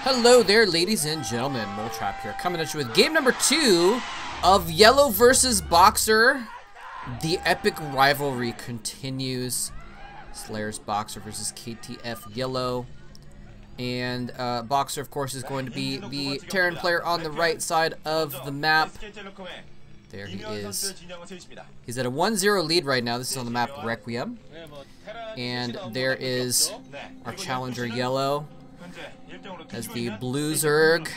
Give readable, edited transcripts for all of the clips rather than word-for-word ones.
Hello there, ladies and gentlemen. Moletrap here, coming at you with game number 2 of YellOw versus Boxer. The epic rivalry continues. Slayer's Boxer versus KTF YellOw. And Boxer, of course, is going to be the Terran player on the right side of the map. There he is. He's at a 1-0 lead right now. This is on the map Requiem. And there is our challenger YellOw as the blue Zerg.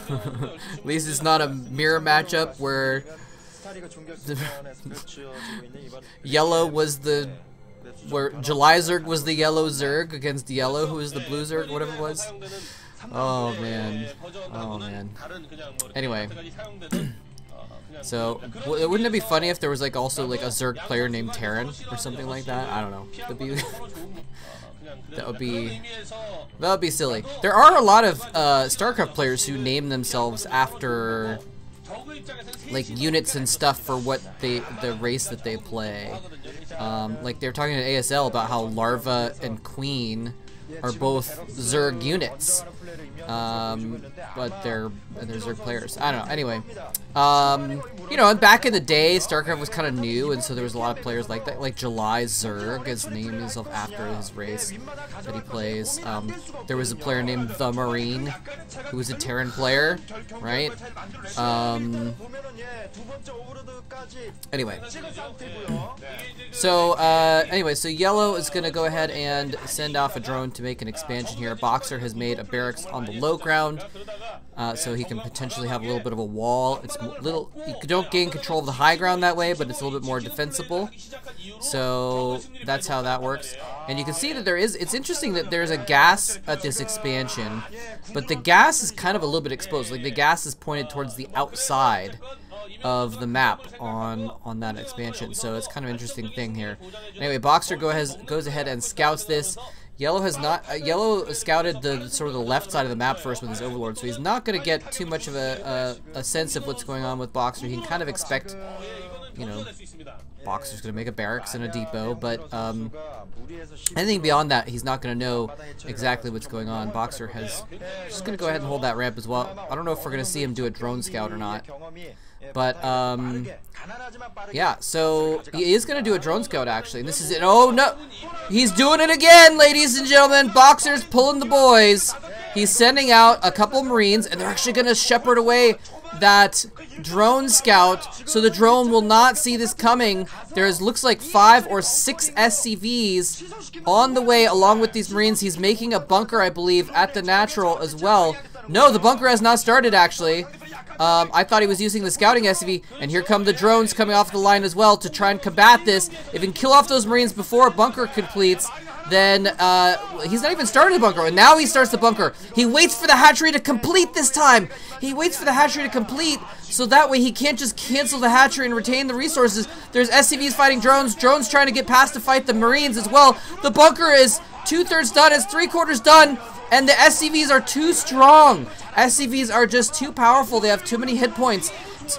At least it's not a mirror matchup where YellOw was the July Zerg was the yellow Zerg against YellOw, who is the blue Zerg, whatever it was. Oh man. Oh man. Anyway. So, wouldn't it be funny if there was like also like a Zerg player named Terran or something like that? I don't know. That would be silly. There are a lot of StarCraft players who name themselves after like units and stuff for what the race that they play. Like they were talking to ASL about how Larva and Queen are both Zerg units. But they're Zerg players. I don't know. Anyway, you know, and back in the day, StarCraft was kind of new, and so there was a lot of players like that, like July Zerg is named himself after his race that he plays. There was a player named The Marine, who was a Terran player, right? Anyway, so so YellOw is gonna go ahead and send off a drone to make an expansion here. Boxer has made a barracks on the low ground, so he can potentially have a little bit of a wall. It's little, you don't gain control of the high ground that way, but it's a little bit more defensible. So that's how that works. And you can see that there is, it's interesting that there's a gas at this expansion, but the gas is kind of a little bit exposed. Like the gas is pointed towards the outside of the map on that expansion. So it's kind of an interesting thing here. Anyway, Boxer goes ahead and scouts this. YellOw has not. YellOw scouted the sort of the left side of the map first with his Overlord, so he's not going to get too much of a sense of what's going on with Boxer. He can kind of expect, you know, Boxer's going to make a barracks and a depot, but anything beyond that, he's not going to know exactly what's going on. Boxer has just going to go ahead and hold that ramp as well. I don't know if we're going to see him do a drone scout or not. But, yeah, so he is going to do a drone scout, actually. And this is it. Oh, no. He's doing it again, ladies and gentlemen. Boxer's pulling the boys. He's sending out a couple Marines, and they're actually going to shepherd away that drone scout, so the drone will not see this coming. There's, looks like 5 or 6 SCVs on the way along with these Marines. He's making a bunker, I believe, at the natural as well. No, the bunker has not started, actually. I thought he was using the scouting SCV, and here come the drones coming off the line as well to try and combat this. If he can kill off those Marines before a bunker completes, then he's not even started the bunker, and now he starts the bunker. He waits for the hatchery to complete this time. He waits for the hatchery to complete, so that way he can't just cancel the hatchery and retain the resources. There's SCVs fighting drones, drones trying to get past to fight the Marines as well. The bunker is 2/3 done, it's 3/4 done, and the SCVs are too strong. SCVs are just too powerful. They have too many hit points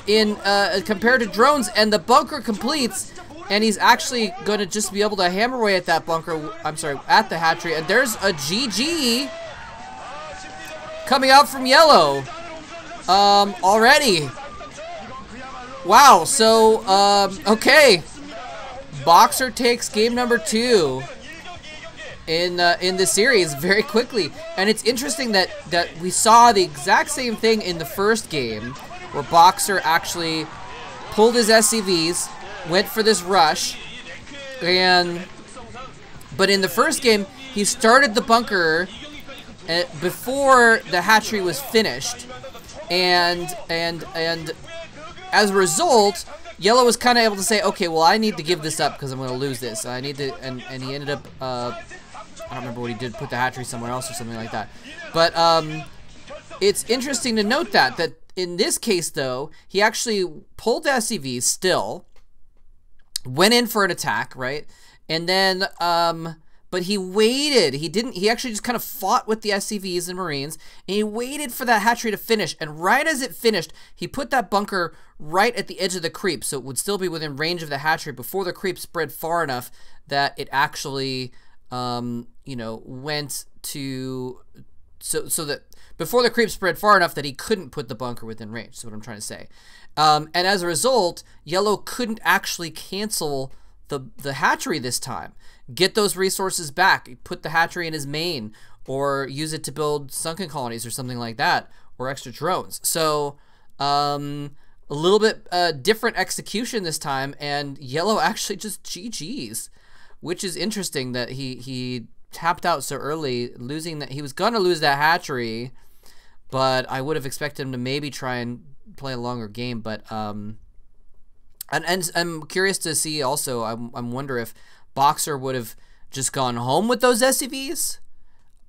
in compared to drones, and the bunker completes, and he's actually going to just be able to hammer away at that bunker. I'm sorry, at the hatchery, and there's a GG coming out from YellOw already. Wow. So okay, Boxer takes game number 2 in the series very quickly, and it's interesting that we saw the exact same thing in the first game, where Boxer actually pulled his SCVs, went for this rush, but in the first game he started the bunker before the hatchery was finished, and as a result, YellOw was kind of able to say, okay, well, I need to give this up because I'm going to lose this. I need to, and he ended up, I don't remember what he did, put the hatchery somewhere else or something like that. But it's interesting to note that in this case, though, he actually pulled the SCVs still, went in for an attack, right? And then, but he waited. He actually just kind of fought with the SCVs and Marines, and he waited for that hatchery to finish. And right as it finished, he put that bunker right at the edge of the creep, so it would still be within range of the hatchery before the creep spread far enough that it actually, you know, went to so that before the creep spread far enough that he couldn't put the bunker within range. That's what I'm trying to say. And as a result, YellOw couldn't actually cancel the hatchery this time. Get those resources back. Put the hatchery in his main, or use it to build sunken colonies or something like that, or extra drones. So a little bit different execution this time, and YellOw actually just GG's, which is interesting that he tapped out so early, losing that. He was gonna lose that hatchery, but I would have expected him to maybe try and play a longer game. But and I'm curious to see also. I'm wonder if Boxer would have just gone home with those SCVs,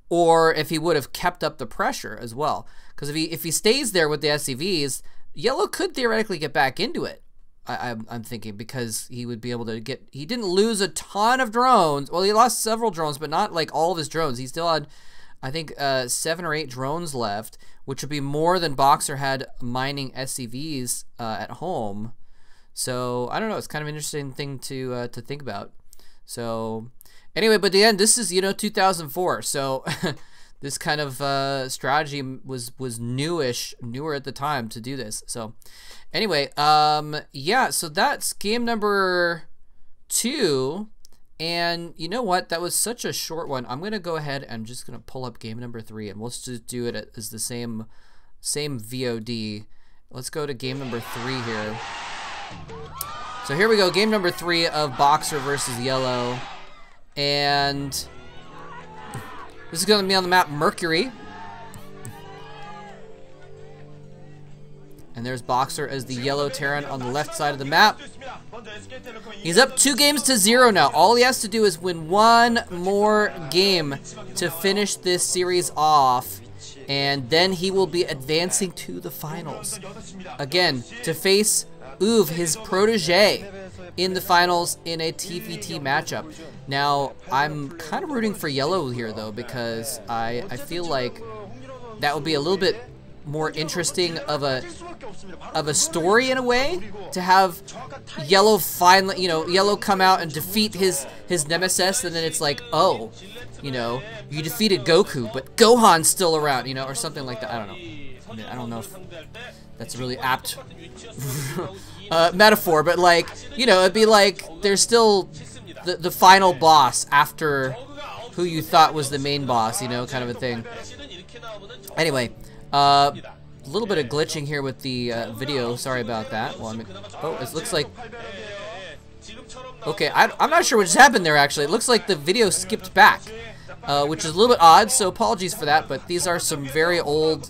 or if he would have kept up the pressure as well. Because if he stays there with the SCVs, YellOw could theoretically get back into it. I'm thinking, because he would be able to get. He didn't lose a ton of drones. Well, he lost several drones, but not like all of his drones. He still had, I think, 7 or 8 drones left, which would be more than Boxer had mining SCVs at home. So I don't know. It's kind of an interesting thing to think about. So anyway, but the end. This is 2004. So this kind of strategy was newer at the time to do this. So anyway, yeah. So that's game number 2. And you know what? That was such a short one. I'm gonna go ahead and just gonna pull up game number 3, and let's just do it as the same VOD. Let's go to game number 3 here. So here we go, game number 3 of Boxer versus YellOw, and this is gonna be on the map Mercury. And there's Boxer as the YellOw Terran on the left side of the map. He's up 2-0 now. All he has to do is win 1 more game to finish this series off, and then he will be advancing to the finals. Again, to face Uv, his protege, in the finals in a TVT matchup. Now, I'm kind of rooting for YellOw here, though, because I feel like that would be a little bit more interesting of a story in a way, to have YellOw finally, YellOw come out and defeat his nemesis, and then it's like, oh, you defeated Goku, but Gohan's still around, or something like that. I don't know. I mean, I don't know if that's a really apt metaphor, but like, it'd be like there's still the final boss after who you thought was the main boss, kind of a thing. Anyway, a little bit of glitching here with the video. Sorry about that. Well, it looks like. Okay, I'm not sure what just happened there. Actually, it looks like the video skipped back, which is a little bit odd. So apologies for that. But these are some very old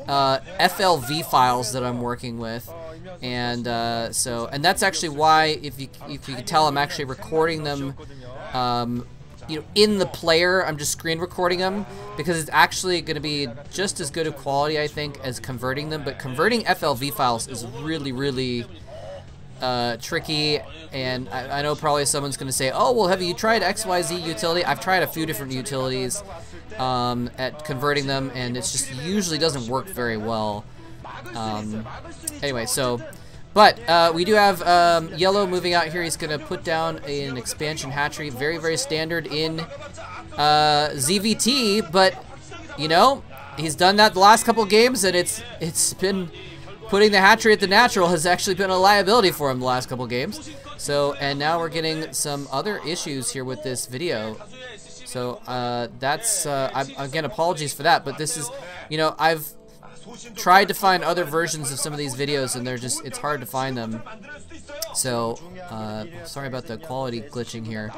FLV files that I'm working with, and that's actually why, if you can tell, I'm actually recording them. In the player, I'm just screen recording them, because it's actually going to be just as good of quality, I think, as converting them. But converting FLV files is really, really tricky, and I know probably someone's going to say, oh, well, have you tried XYZ utility? I've tried a few different utilities at converting them, and it's just usually doesn't work very well. Anyway, so... But we do have YellOw moving out here. He's going to put down an expansion hatchery. Very, very standard in ZVT. But, he's done that the last couple games, and it's been putting the hatchery at the natural has actually been a liability for him the last couple games. So, and now we're getting some other issues here with this video. So that's, again, apologies for that. But this is, I've tried to find other versions of some of these videos, and it's hard to find them. So sorry about the quality glitching here.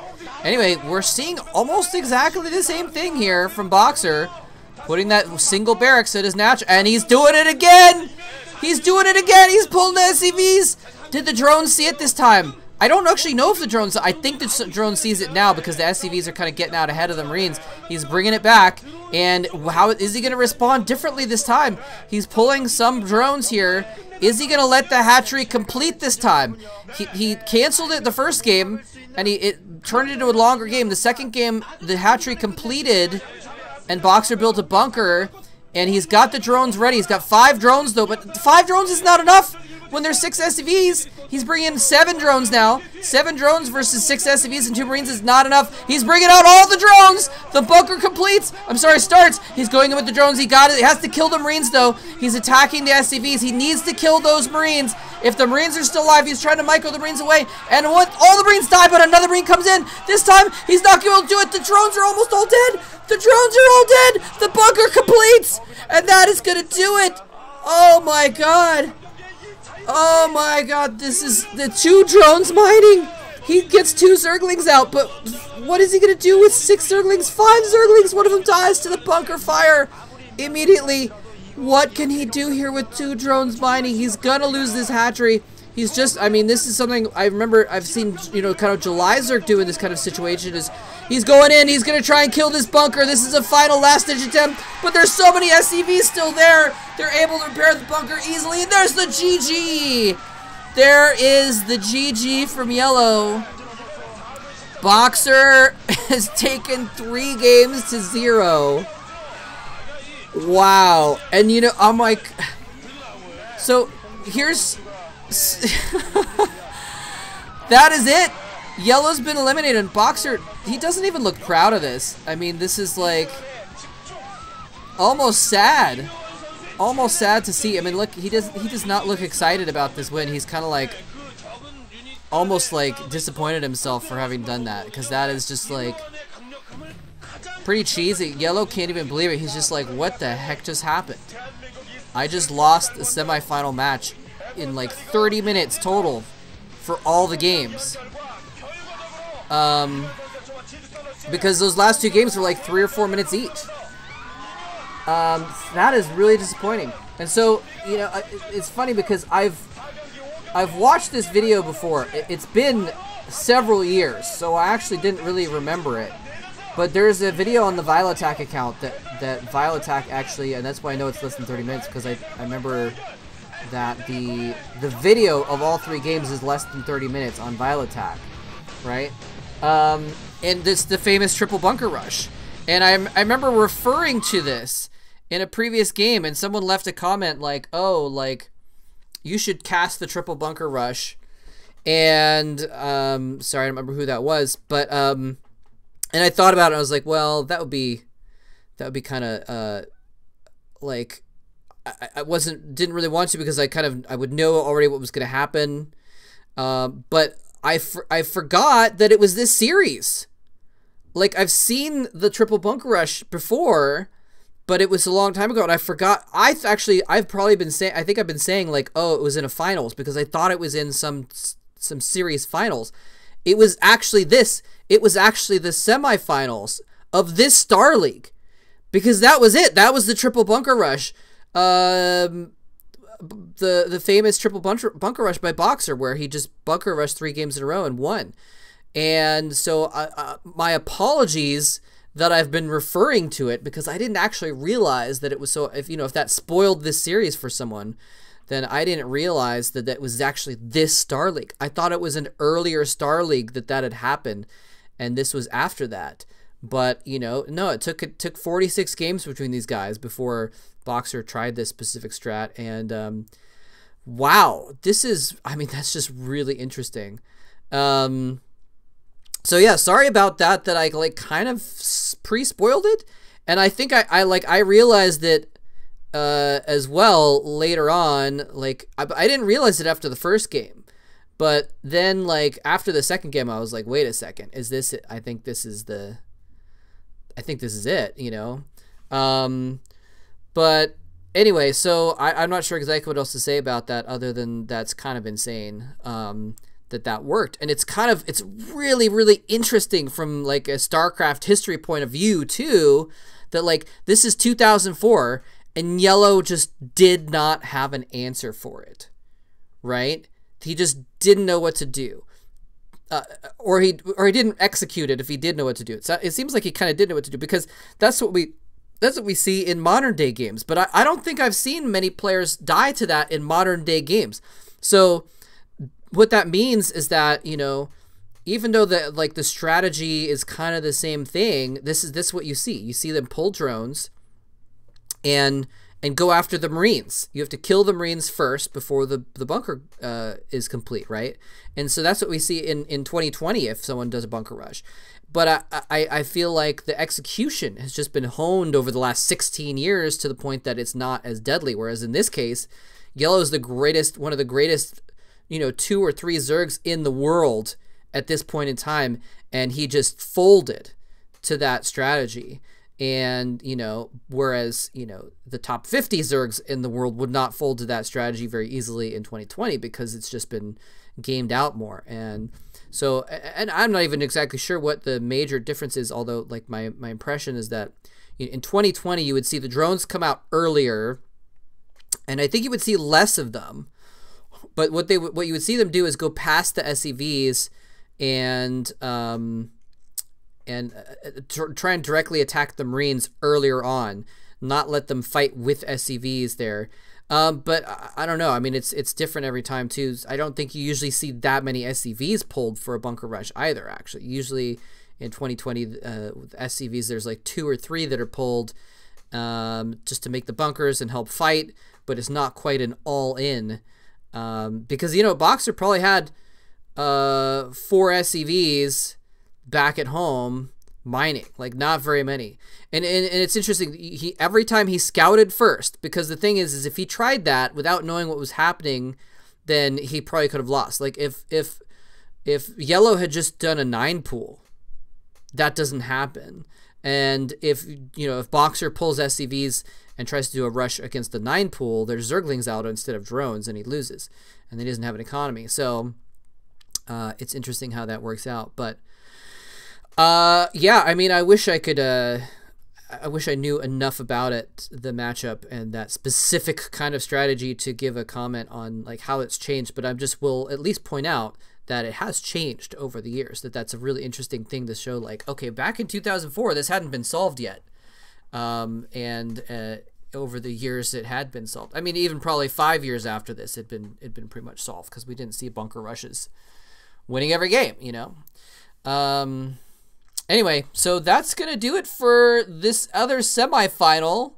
Anyway, we're seeing almost exactly the same thing here from Boxer, putting that single barracks at his natural, and he's doing it again. He's doing it again. He's pulling the SCVs. Did the drone see it this time? I don't actually know if the drone. I think the drone sees it now, because the SCVs are kind of getting out ahead of the Marines. He's bringing it back, and how is he going to respond differently this time? He's pulling some drones here. Is he going to let the hatchery complete this time? He canceled it the first game, and it turned it into a longer game. The second game, the hatchery completed, and Boxer built a bunker, And he's got the drones ready. He's got 5 drones, though. But 5 drones is not enough when there's 6 SCVs. He's bringing in 7 drones now. 7 drones versus 6 SCVs and 2 Marines is not enough. He's bringing out all the drones. The bunker completes. I'm sorry, starts. He's going in with the drones. He got it. He has to kill the Marines, though. He's attacking the SCVs. He needs to kill those Marines. If the Marines are still alive, he's trying to micro the Marines away. And what? All the Marines die, but another Marine comes in. This time, he's not going to do it. The drones are almost all dead. The drones are all dead. The bunker completes. And that is going to do it. Oh, my God. Oh, my God. This is the 2 drones mining. He gets 2 Zerglings out, but what is he going to do with 6 Zerglings? 5 Zerglings. One of them dies to the bunker fire immediately. What can he do here with 2 drones mining? He's gonna lose this hatchery. He's just, I mean, this is something I remember I've seen, you know, kind of July Zerg do in this kind of situation is he's going in, he's gonna try and kill this bunker. This is a final last ditch attempt, but there's so many SCVs still there. They're able to repair the bunker easily, and there's the GG. There is the GG from YellOw. Boxer has taken 3 games to 0. Wow. And you know, I'm like, so here's that is it. YellOw's been eliminated, and Boxer, he doesn't even look proud of this. I mean, this is like almost sad. Almost sad to see. I mean, look, he does not look excited about this win. He's kind of like almost like disappointed himself for having done that, because that is just like pretty cheesy. YellOw can't even believe it. He's just like, what the heck just happened? I just lost a semifinal match in like 30 minutes total for all the games. Because those last 2 games were like 3 or 4 minutes each. That is really disappointing. And so, you know, it's funny because I've watched this video before. It's been several years, so I actually didn't really remember it. But there's a video on the YellOw account that YellOw actually, and that's why I know it's less than 30 minutes, because I remember that the video of all 3 games is less than 30 minutes on YellOw, right? And it's the famous triple bunker rush. And I remember referring to this in a previous game, and someone left a comment like, oh, like, you should cast the triple bunker rush. And, sorry, I don't remember who that was, but, and I thought about it, I was like, well, that would be kind of, like, I didn't really want to, because I would know already what was going to happen. But I forgot that it was this series. Like, I've seen the triple bunker rush before, but it was a long time ago, and I forgot. I've probably been saying, I think I've been saying, like, oh, it was in a finals, because I thought it was in some series finals. It was actually this. It was actually the semifinals of this Star League, because that was it. That was the triple bunker rush, the famous triple bunker rush by Boxer, where he just bunker rushed 3 games in a row and won. And so my apologies that I've been referring to it, because I didn't actually realize that it was so. If that spoiled this series for someone, then I didn't realize that that was actually this Star League. I thought it was an earlier Star League that had happened, and this was after that. But, you know, no, it took 46 games between these guys before Boxer tried this specific strat. And wow, this is, I mean, that's just really interesting. So yeah, sorry about that I like kind of pre-spoiled it. And I think I realized it as well later on. Like, I didn't realize it after the first game, but then like after the second game, I was like, wait a second, is this it? I think this is it, you know? But anyway, so I'm not sure exactly what else to say about that, other than that's kind of insane, that worked. And it's really, really interesting from like a StarCraft history point of view too, that like this is 2004 and YellOw just did not have an answer for it, right? He just didn't know what to do. Or he didn't execute it if he did know what to do. So it seems like he kind of did know what to do, because that's what we see in modern day games. But I don't think I've seen many players die to that in modern day games. So what that means is that, you know, even though the strategy is kind of the same thing, this is what you see. You see them pull drones, and go after the Marines. You have to kill the Marines first before the bunker is complete, right? And so that's what we see in 2020 if someone does a bunker rush. But I feel like the execution has just been honed over the last 16 years to the point that it's not as deadly. Whereas in this case, YellOw is the greatest, one of the greatest, 2 or 3 Zergs in the world at this point in time, and he just folded to that strategy. And, whereas, the top 50 Zergs in the world would not fold to that strategy very easily in 2020 because it's just been gamed out more. And so, and I'm not even exactly sure what the major difference is, although, like, my impression is that in 2020, you would see the drones come out earlier, and I think you would see less of them. But what you would see them do is go past the SCVs and try and directly attack the Marines earlier on, not let them fight with SCVs there. But I don't know. I mean, it's different every time too. I don't think you usually see that many SCVs pulled for a bunker rush either. Actually, usually in 2020 with SCVs, there's like 2 or 3 that are pulled just to make the bunkers and help fight, but it's not quite an all-in because Boxer probably had 4 SCVs back at home mining, like not very many. And it's interesting, he every time he scouted first, because the thing is if he tried that without knowing what was happening, then he probably could have lost. Like if YellOw had just done a 9 pool, that doesn't happen. And if Boxer pulls SCVs and tries to do a rush against the 9 pool, there's Zerglings out instead of drones, and he loses, and he doesn't have an economy. So it's interesting how that works out. But yeah, I mean, I wish I could, I wish I knew enough about it, the matchup and that specific kind of strategy to give a comment on like how it's changed, but I just will at least point out that it has changed over the years, that's a really interesting thing to show, like, okay, back in 2004, this hadn't been solved yet. And over the years it had been solved. I mean, even probably 5 years after this, it'd been pretty much solved because we didn't see bunker rushes winning every game, Anyway, so that's going to do it for this other semifinal.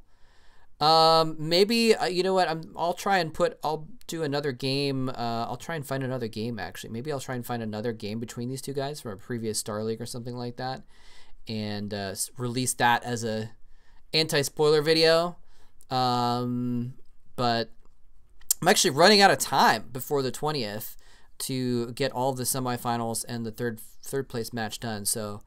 Maybe, you know what, I'll do another game. I'll try and find another game, actually. Maybe I'll try and find another game between these two guys from a previous Star League or something like that. And release that as a anti-spoiler video. But I'm actually running out of time before the 20th to get all of the semifinals and the third place match done. So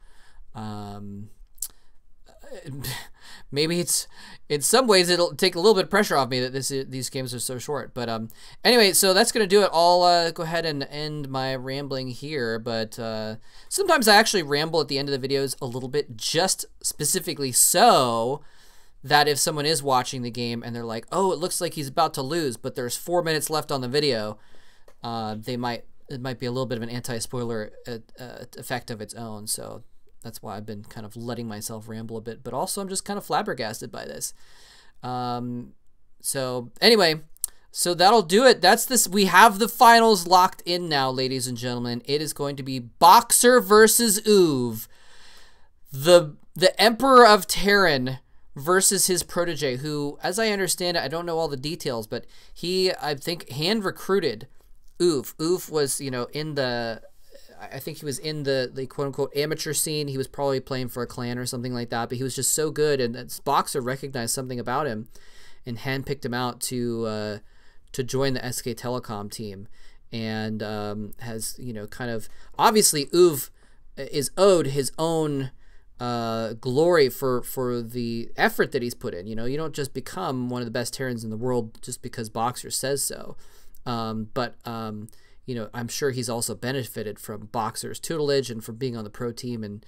maybe it's, in some ways it'll take a little bit of pressure off me that these games are so short. But anyway, so that's gonna do it. I'll go ahead and end my rambling here. But sometimes I actually ramble at the end of the videos a little bit, just specifically so that if someone is watching the game and they're like, oh, it looks like he's about to lose, but there's 4 minutes left on the video, it might be a little bit of an anti-spoiler effect of its own. So that's why I've been kind of letting myself ramble a bit, but also I'm just kind of flabbergasted by this. So anyway, so that'll do it. That's this. We have the finals locked in now, ladies and gentlemen. It is going to be Boxer versus Uv, the Emperor of Terran versus his protege, who, as I understand it, I don't know all the details, but he, I think, hand recruited Uv. Uv was, I think he was in the quote-unquote amateur scene. He was probably playing for a clan or something like that, but he was just so good, and this Boxer recognized something about him and handpicked him out to join the SK Telecom team, and has, kind of, obviously Uv is owed his own glory for the effort that he's put in. You don't just become one of the best Terrans in the world just because Boxer says so. But I'm sure he's also benefited from Boxer's tutelage and from being on the pro team and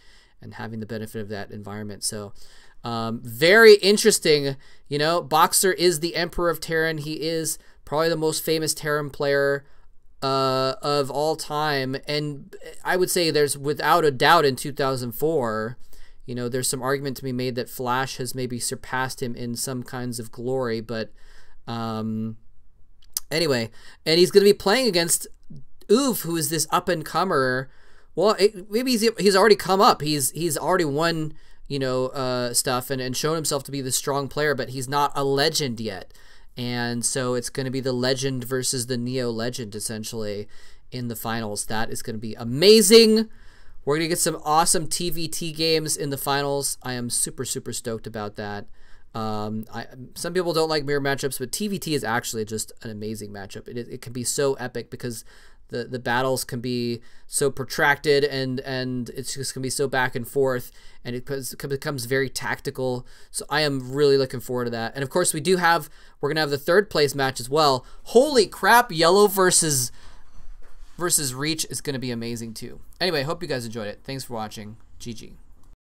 having the benefit of that environment. So very interesting. Boxer is the Emperor of Terran. He is probably the most famous Terran player of all time. And I would say there's, without a doubt, in 2004, there's some argument to be made that Flash has maybe surpassed him in some kinds of glory. But anyway, and he's going to be playing against Uv, who is this up-and-comer. Well, maybe he's already come up. He's already won, you know, stuff and shown himself to be the strong player, but he's not a legend yet. And so it's going to be the legend versus the Neo legend, essentially, in the finals. That is going to be amazing. We're going to get some awesome TVT games in the finals. I am super, super stoked about that. Some people don't like mirror matchups, but TVT is actually just an amazing matchup. It can be so epic because the battles can be so protracted and it's just going to be so back and forth, and it becomes very tactical. So I am really looking forward to that. And of course, we're going to have the third place match as well. Holy crap, YellOw versus Reach is going to be amazing too. Anyway, hope you guys enjoyed it. Thanks for watching. GG.